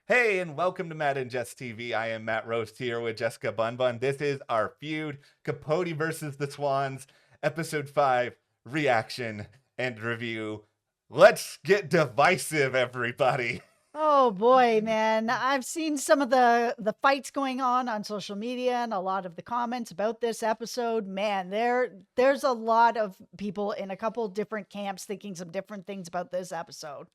Hey, and welcome to Matt and Jess TV. I am Matt Roast here with Jessica Bunbun. This is our Feud Capote versus the Swans, Episode 5, reaction and review. Let's get divisive, everybody. Oh boy, man. I've seen some of the fights going on social media and a lot of the comments about this episode. Man, there's a lot of people in a couple different camps thinking some different things about this episode.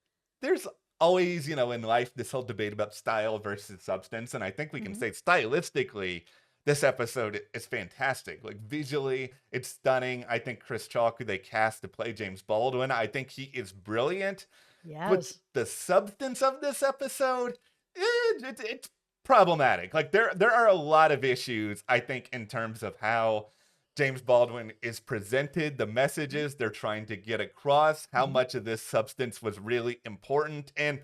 There's always, in life, this whole debate about style versus substance. And I think we can Mhm. say stylistically, this episode is fantastic. Like visually, it's stunning. I think Chris Chalk, who they cast to play James Baldwin, I think he is brilliant. But Yes. the substance of this episode, it's problematic. Like there are a lot of issues, I think, in terms of how James Baldwin is presented, the messages they're trying to get across, how Mhm. much of this substance was really important. And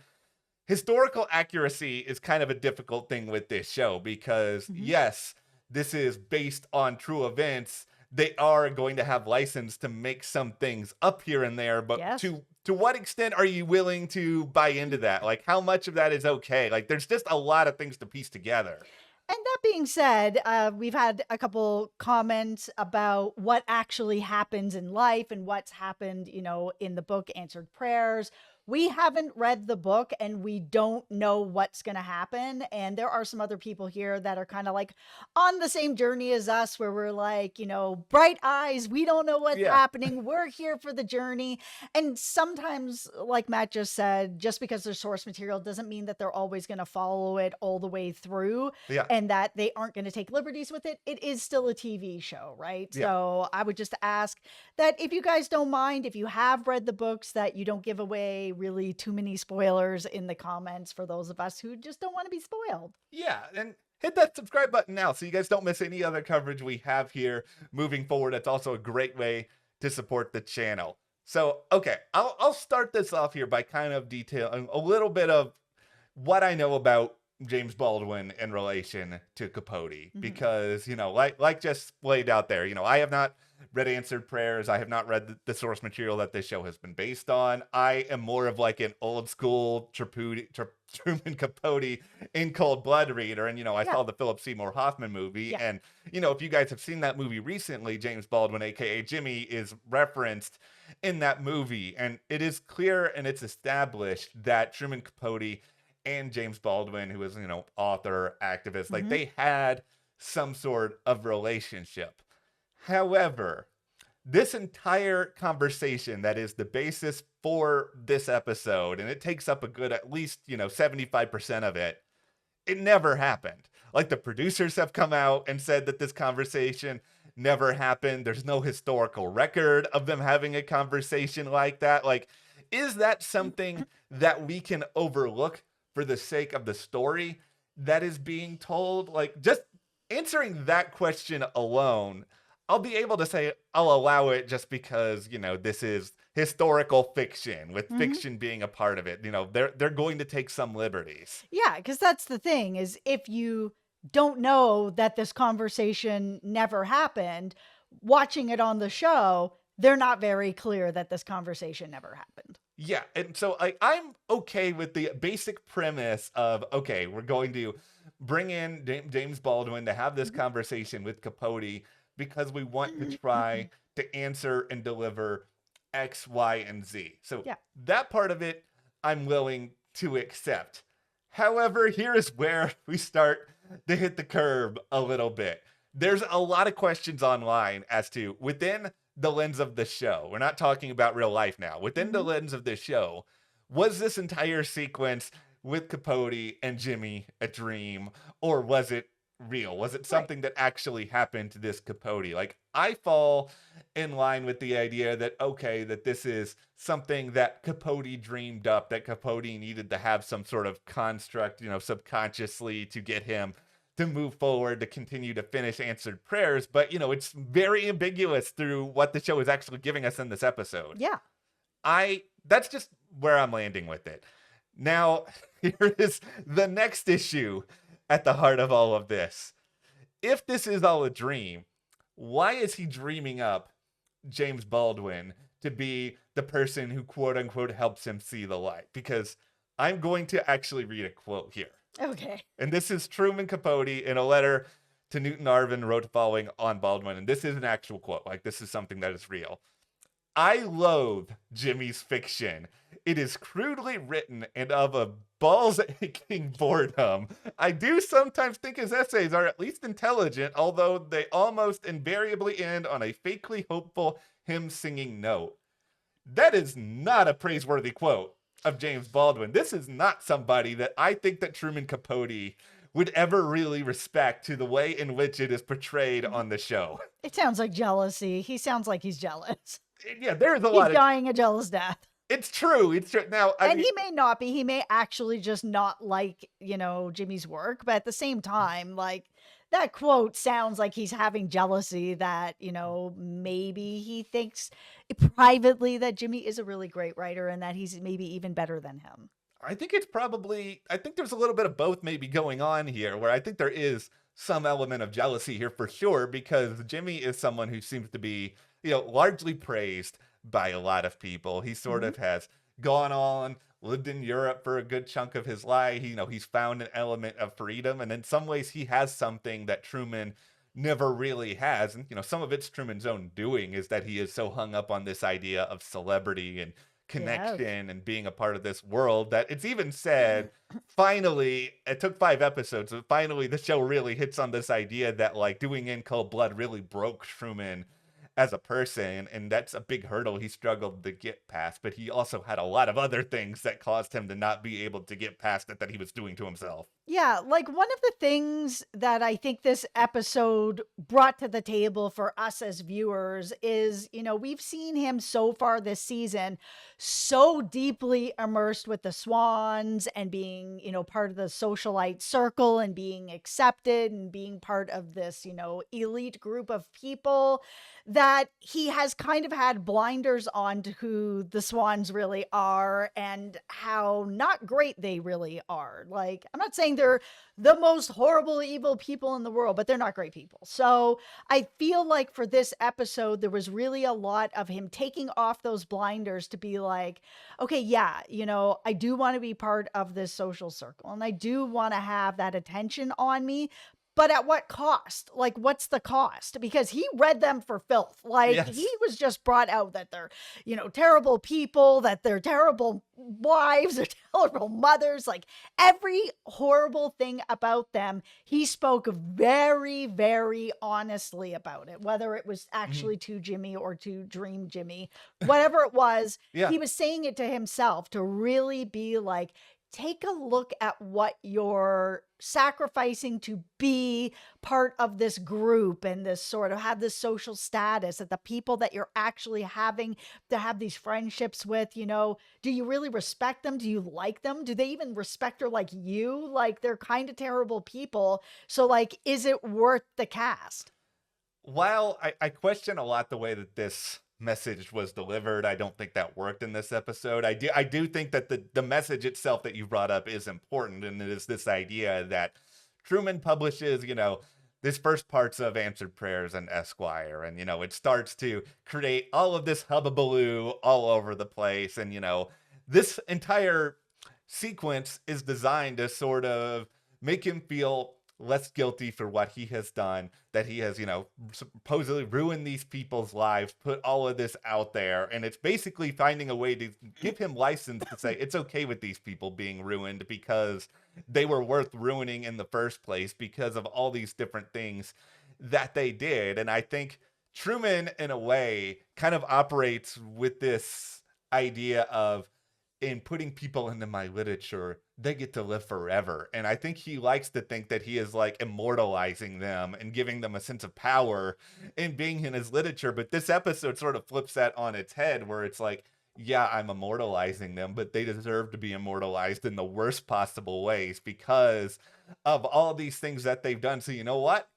historical accuracy is kind of a difficult thing with this show because, Mhm. yes, this is based on true events. They are going to have license to make some things up here and there, but Yes. to what extent are you willing to buy into that? Like, how much of that is okay? Like, there's just a lot of things to piece together. And that being said, we've had a couple comments about what actually happens in life and what's happened, in the book Answered Prayers. We haven't read the book and we don't know what's going to happen. And there are some other people here that are kind of like on the same journey as us, where we're like, bright eyes. We don't know what's Yeah. happening. We're here for the journey. And sometimes, like Matt just said, just because there's source material doesn't mean that they're always going to follow it all the way through Yeah. and that they aren't going to take liberties with it. It is still a TV show, right? Yeah. So I would just ask that if you guys don't mind, if you have read the books, that you don't give away really too many spoilers in the comments for those of us who just don't want to be spoiled. Yeah. And hit that subscribe button now so you guys don't miss any other coverage we have here moving forward. It's also a great way to support the channel. So, okay, I'll start this off here by kind of detailing a little bit of what I know about James Baldwin in relation to Capote, Mhm. because like just laid out there, I have not read Answered Prayers. I have not read the source material that this show has been based on. I am more of like an old school Truman Capote in Cold Blood reader, and I Yeah. saw the Philip Seymour Hoffman movie, Yeah. and if you guys have seen that movie recently, James Baldwin, aka Jimmy, is referenced in that movie, and it is clear and it's established that Truman Capote and James Baldwin, who is, author, activist, like Mhm. they had some sort of relationship. However, this entire conversation that is the basis for this episode, and it takes up a good at least, 75% of it, it never happened. Like the producers have come out and said that this conversation never happened. There's no historical record of them having a conversation like that. Like, is that something that we can overlook for the sake of the story that is being told? Like, just answering that question alone, I'll be able to say I'll allow it just because, this is historical fiction, with Mhm. fiction being a part of it. They're going to take some liberties. Yeah, because that's the thing is if you don't know that this conversation never happened, watching it on the show, they're not very clear that this conversation never happened. Yeah, and so I'm okay with the basic premise of, okay, we're going to bring in James Baldwin to have this Mhm. conversation with Capote because we want to try to answer and deliver X, Y, and Z. So Yeah. that part of it I'm willing to accept. However, here is where we start to hit the curb a little bit. There's a lot of questions online as to, within the lens of the show, we're not talking about real life now, within the Mhm. lens of this show, was this entire sequence with Capote and Jimmy a dream, or was it real? Was it Right. something that actually happened to this Capote? Like, I fall in line with the idea that, okay, that this is something that Capote dreamed up, that Capote needed to have some sort of construct, subconsciously to get him to move forward, to continue to finish Answered Prayers. But, it's very ambiguous through what the show is actually giving us in this episode. Yeah. That's just where I'm landing with it. Now, here is the next issue at the heart of all of this. If this is all a dream, why is he dreaming up James Baldwin to be the person who quote unquote helps him see the light? Because I'm going to actually read a quote here. Okay. And this is Truman Capote in a letter to Newton Arvin wrote the following on Baldwin. And this is an actual quote. Like, this is something that is real. I loathe Jimmy's fiction. It is crudely written and of a balls-aching boredom. I do sometimes think his essays are at least intelligent, although they almost invariably end on a fakely hopeful hymn-singing note. That is not a praiseworthy quote of James Baldwin. This is not somebody that I think that Truman Capote would ever really respect to the way in which it is portrayed on the show. It sounds like jealousy. He sounds like he's jealous. Yeah, there's a He's lot of... dying a jealous death. It's true. It's true. Now, and he may not be. He may actually just not like, Jimmy's work. But at the same time, like, that quote sounds like he's having jealousy that, maybe he thinks privately that Jimmy is a really great writer and that he's maybe even better than him. I think there's a little bit of both maybe going on here, where I think there is some element of jealousy here for sure, because Jimmy is someone who seems to be, largely praised by a lot of people. He sort of has gone on, lived in Europe for a good chunk of his life. He's found an element of freedom, and in some ways he has something that Truman never really has. And, some of it's Truman's own doing, is that he is so hung up on this idea of celebrity and connection and being a part of this world that it's even said, finally, it took 5 episodes, but finally the show really hits on this idea that, like, doing In Cold Blood really broke Truman as a person, and that's a big hurdle he struggled to get past. But he also had a lot of other things that caused him to not be able to get past it that he was doing to himself. Yeah, like, one of the things that I think this episode brought to the table for us as viewers is, we've seen him so far this season so deeply immersed with the Swans and being, part of the socialite circle and being accepted and being part of this, elite group of people, that he has kind of had blinders on to who the Swans really are and how not great they really are. Like, I'm not saying they're the most horrible, evil people in the world, but they're not great people. So I feel like for this episode, there was really a lot of him taking off those blinders to be like, okay, yeah, I do want to be part of this social circle and I do want to have that attention on me. But at what cost? Like, what's the cost? Because he read them for filth. Like, he was just brought out that they're, terrible people, that they're terrible wives, or terrible mothers. Like, every horrible thing about them, he spoke very, very honestly about it. Whether it was actually to Jimmy or to Dream Jimmy, whatever it was, he was saying it to himself to really be like, take a look at what you're sacrificing to be part of this group and this sort of have this social status, that the people that you're actually having to have these friendships with, do you really respect them? Do you like them? Do they even respect her like you? Like, they're kind of terrible people. So, like, is it worth the cast? While I question a lot the way that this message was delivered, I don't think that worked in this episode. I do think that the message itself that you brought up is important, and it is this idea that Truman publishes, this first parts of Answered Prayers and Esquire, and it starts to create all of this hubbubaloo all over the place, and this entire sequence is designed to sort of make him feel less guilty for what he has done, that he has, supposedly ruined these people's lives, put all of this out there. And it's basically finding a way to give him license to say it's okay with these people being ruined because they were worth ruining in the first place because of all these different things that they did. And I think Truman, in a way, kind of operates with this idea of, in putting people into my literature, they get to live forever. And I think he likes to think that he is like immortalizing them and giving them a sense of power in being in his literature. But this episode sort of flips that on its head, where it's like, yeah, I'm immortalizing them, but they deserve to be immortalized in the worst possible ways because of all these things that they've done. So you know what?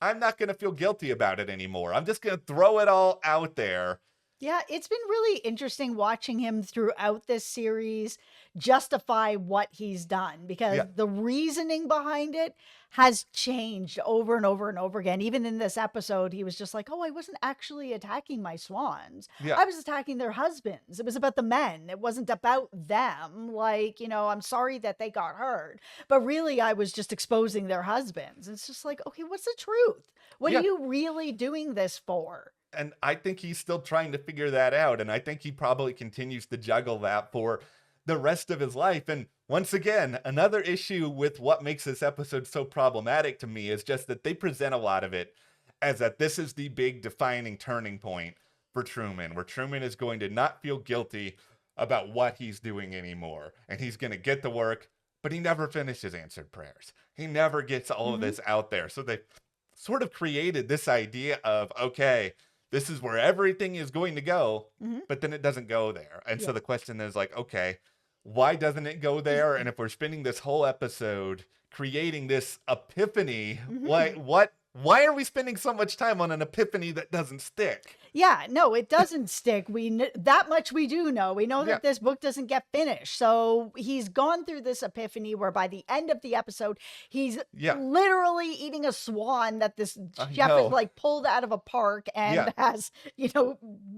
I'm not going to feel guilty about it anymore. I'm just going to throw it all out there. Yeah, it's been really interesting watching him throughout this series, justify what he's done, because the reasoning behind it has changed over and over and over again. Even in this episode, he was just like, oh, I wasn't actually attacking my swans. Yeah. I was attacking their husbands. It was about the men. It wasn't about them. Like, I'm sorry that they got hurt, but really I was just exposing their husbands. It's just like, okay, what's the truth? What are you really doing this for? And I think he's still trying to figure that out. And I think he probably continues to juggle that for the rest of his life. And once again, another issue with what makes this episode so problematic to me is just that they present a lot of it as that this is the big defining turning point for Truman, where Truman is going to not feel guilty about what he's doing anymore. And he's going to get to work, but he never finishes answered prayers. He never gets all of this out there. So they sort of created this idea of, okay, this is where everything is going to go, but then it doesn't go there. And so the question is like, okay, why doesn't it go there? And if we're spending this whole episode creating this epiphany, why are we spending so much time on an epiphany that doesn't stick? Yeah, no, it doesn't stick. That much we do know. We know that this book doesn't get finished. So he's gone through this epiphany where by the end of the episode, he's literally eating a swan that this chef has like pulled out of a park and has,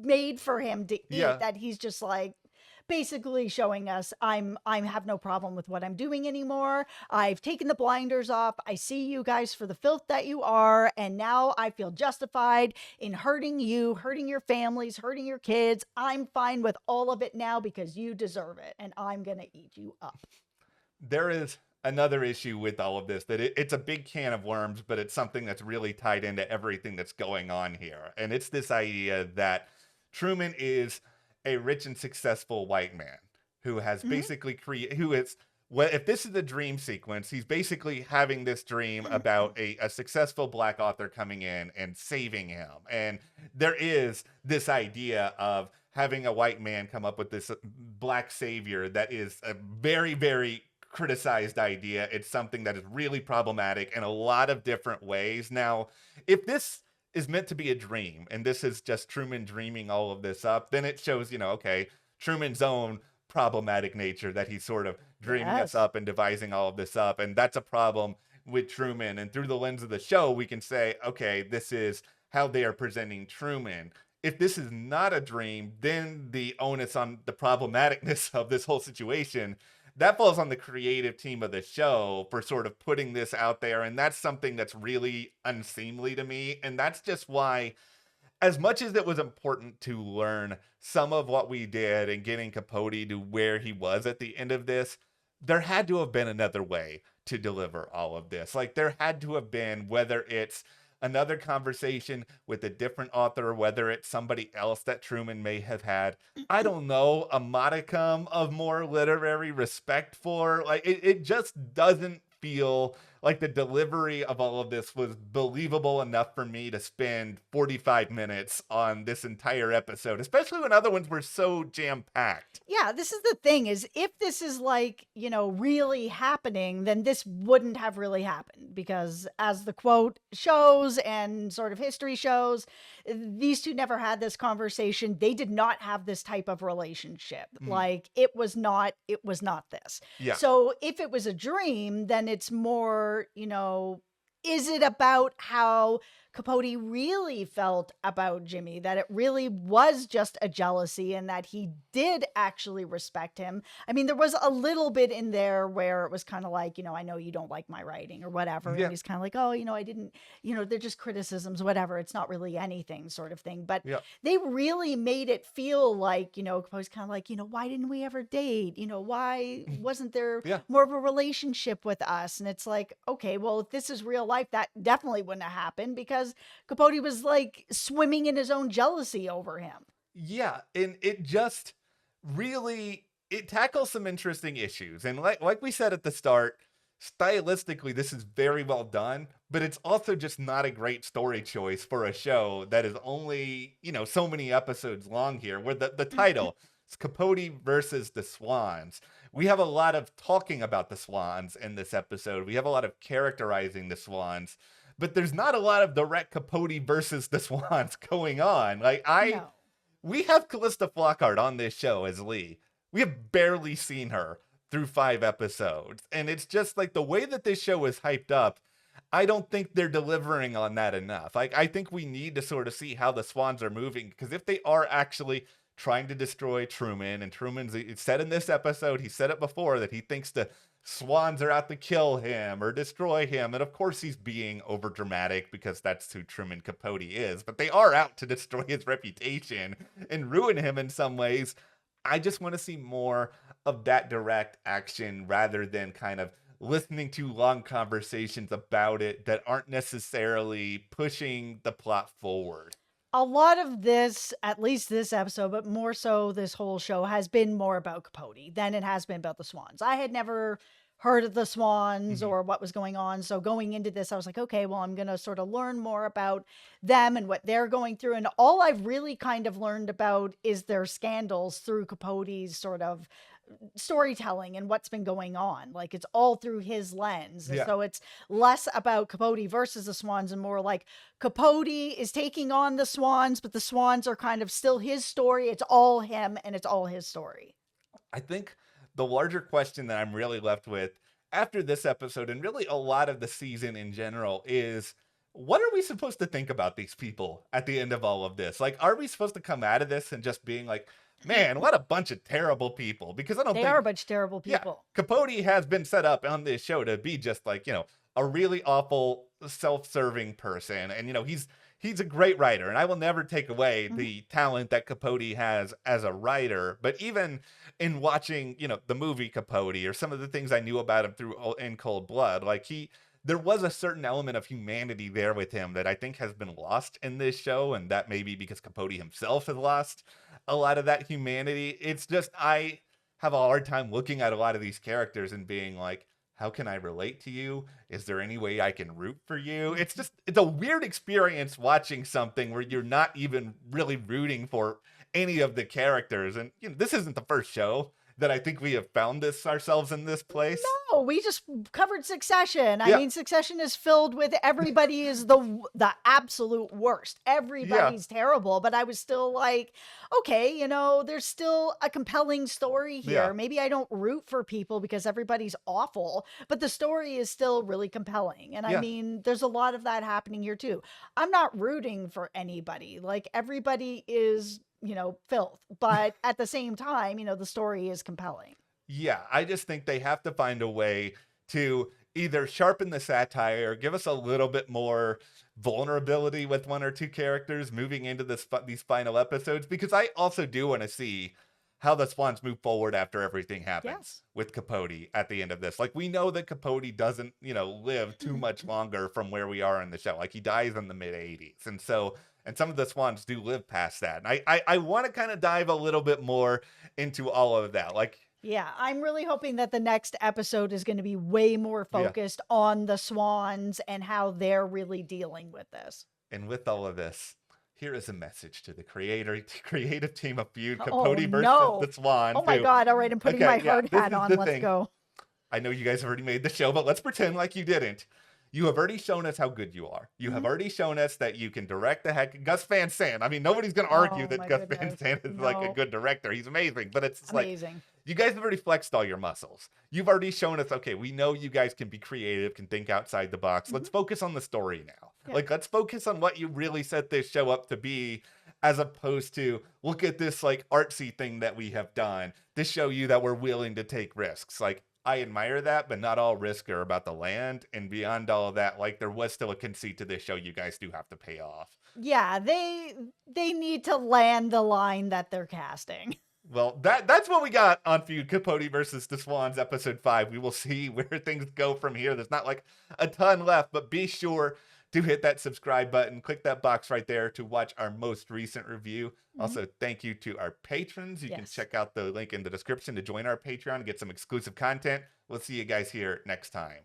made for him to eat, that he's just like, basically showing us I have no problem with what I'm doing anymore. I've taken the blinders off. I see you guys for the filth that you are. And now I feel justified in hurting you, hurting your families, hurting your kids. I'm fine with all of it now because you deserve it. And I'm going to eat you up. There is another issue with all of this, that it's a big can of worms, but it's something that's really tied into everything that's going on here. And it's this idea that Truman is a rich and successful white man who has basically if this is a dream sequence, he's basically having this dream about a successful black author coming in and saving him. And there is this idea of having a white man come up with this black savior that is a very, very criticized idea. It's something that is really problematic in a lot of different ways. Now, if this is meant to be a dream, and this is just Truman dreaming all of this up, then it shows, okay, Truman's own problematic nature, that he's sort of dreaming us up and devising all of this up. And that's a problem with Truman. And through the lens of the show, we can say, okay, this is how they are presenting Truman. If this is not a dream, then the onus on the problematicness of this whole situation, that falls on the creative team of the show for sort of putting this out there. And that's something that's really unseemly to me. And that's just why, as much as it was important to learn some of what we did and getting Capote to where he was at the end of this, there had to have been another way to deliver all of this. Like, there had to have been, whether it's another conversation with a different author, whether it's somebody else that Truman may have had, I don't know, a modicum of more literary respect for. Like, it just doesn't feel like the delivery of all of this was believable enough for me to spend 45 minutes on this entire episode, especially when other ones were so jam-packed. Yeah, this is the thing, is if this is like, really happening, then this wouldn't have really happened, because as the quote shows and sort of history shows, these two never had this conversation. They did not have this type of relationship. Like, it was not this. Yeah. So if it was a dream, then it's more, is it about how Capote really felt about Jimmy, that it really was just a jealousy and that he did actually respect him? I mean, there was a little bit in there where it was kind of like, I know you don't like my writing or whatever. Yeah. And he's kind of like, oh, I didn't, they're just criticisms, whatever. It's not really anything, sort of thing. But they really made it feel like, Capote's kind of like, why didn't we ever date? Why wasn't there more of a relationship with us? And it's like, okay, well, if this is real life, that definitely wouldn't have happened, because Capote was like swimming in his own jealousy over him. Yeah, and it just really, it tackles some interesting issues. And like we said at the start, stylistically, this is very well done, but it's also just not a great story choice for a show that is only, so many episodes long here, where the title is Capote versus the Swans. We have a lot of talking about the Swans in this episode. We have a lot of characterizing the Swans, but there's not a lot of direct Capote versus the Swans going on. Like, we have Callista Flockhart on this show as Lee. We have barely seen her through 5 episodes. And it's just like the way that this show is hyped up, I don't think they're delivering on that enough. Like, I think we need to sort of see how the Swans are moving, because if they are actually trying to destroy Truman, and Truman's said in this episode, he said it before, that he thinks the Swans are out to kill him or destroy him. And of course he's being over dramatic because that's who Truman Capote is, but they are out to destroy his reputation and ruin him in some ways. I just want to see more of that direct action rather than kind of listening to long conversations about it that aren't necessarily pushing the plot forward. A lot of this, at least this episode, but more so this whole show, has been more about Capote than it has been about the Swans. I had never heard of the Swans or what was going on. So going into this, I was like, okay, well, I'm going to sort of learn more about them and what they're going through. And all I've really kind of learned about is their scandals through Capote's sort of storytelling and what's been going on. Like, it's all through his lens. And Yeah. so it's less about Capote versus the Swans and more like Capote is taking on the Swans, but the Swans are kind of still his story. It's all him and it's all his story. I think the larger question that I'm really left with after this episode, and really a lot of the season in general, is what are we supposed to think about these people at the end of all of this? Like, are we supposed to come out of this and just being like, man, what a bunch of terrible people? Because I don't They think are a bunch of terrible people. Yeah, Capote has been set up on this show to be just like, a really awful, self-serving person. And, he's a great writer, and I will never take away the talent that Capote has as a writer. But even in watching, the movie Capote, or some of the things I knew about him through In Cold Blood, like there was a certain element of humanity there with him that I think has been lost in this show. And that may be because Capote himself has lost a lot of that humanity. It's just, I have a hard time looking at a lot of these characters and being like, how can I relate to you? Is there any way I can root for you? It's a weird experience watching something where you're not even really rooting for any of the characters. And this isn't the first show that I think we have found ourselves in this place. No, we just covered Succession. Yeah. I mean, Succession is filled with everybody is the absolute worst. Everybody's terrible, but I was still like, okay, there's still a compelling story here. Yeah. Maybe I don't root for people because everybody's awful, but the story is still really compelling. And I mean, there's a lot of that happening here too. I'm not rooting for anybody. Like, everybody is filth, but at the same time, the story is compelling. Yeah, I just think they have to find a way to either sharpen the satire, give us a little bit more vulnerability with one or two characters moving into these final episodes, because I also do want to see how the Swans move forward after everything happens with Capote at the end of this. Like, we know that Capote doesn't, live too much longer from where we are in the show. Like, he dies in the mid-'80s. And some of the Swans do live past that. And I want to kind of dive a little bit more into all of that. Like, yeah, I'm really hoping that the next episode is going to be way more focused on the Swans and how they're really dealing with this. And with all of this, here is a message to the creative team of Feud Capote versus the Swans. Oh my God. All right. I'm putting my hard hat on. Let's go. I know you guys have already made the show, but let's pretend like you didn't. You have already shown us how good you are. You have already shown us that you can direct the heck. Gus Van Sant. I mean, nobody's going to argue that Gus Van Sant is like a good director. He's amazing, but it's amazing. Like, you guys have already flexed all your muscles. You've already shown us, okay, we know you guys can be creative, can think outside the box. Let's focus on the story now. Yeah. Like, let's focus on what you really set this show up to be, as opposed to look at this like artsy thing that we have done to show you that we're willing to take risks. Like, I admire that, but not all risks are about the land. And beyond all of that, like, there was still a conceit to this show you guys do have to pay off. Yeah, they need to land the line that they're casting. Well, that's what we got on Feud Capote versus the Swans episode 5. We will see where things go from here. There's not like a ton left, but be sure to hit that subscribe button. Click that box right there to watch our most recent review. Also, thank you to our patrons. You can check out the link in the description to join our Patreon and get some exclusive content. We'll see you guys here next time.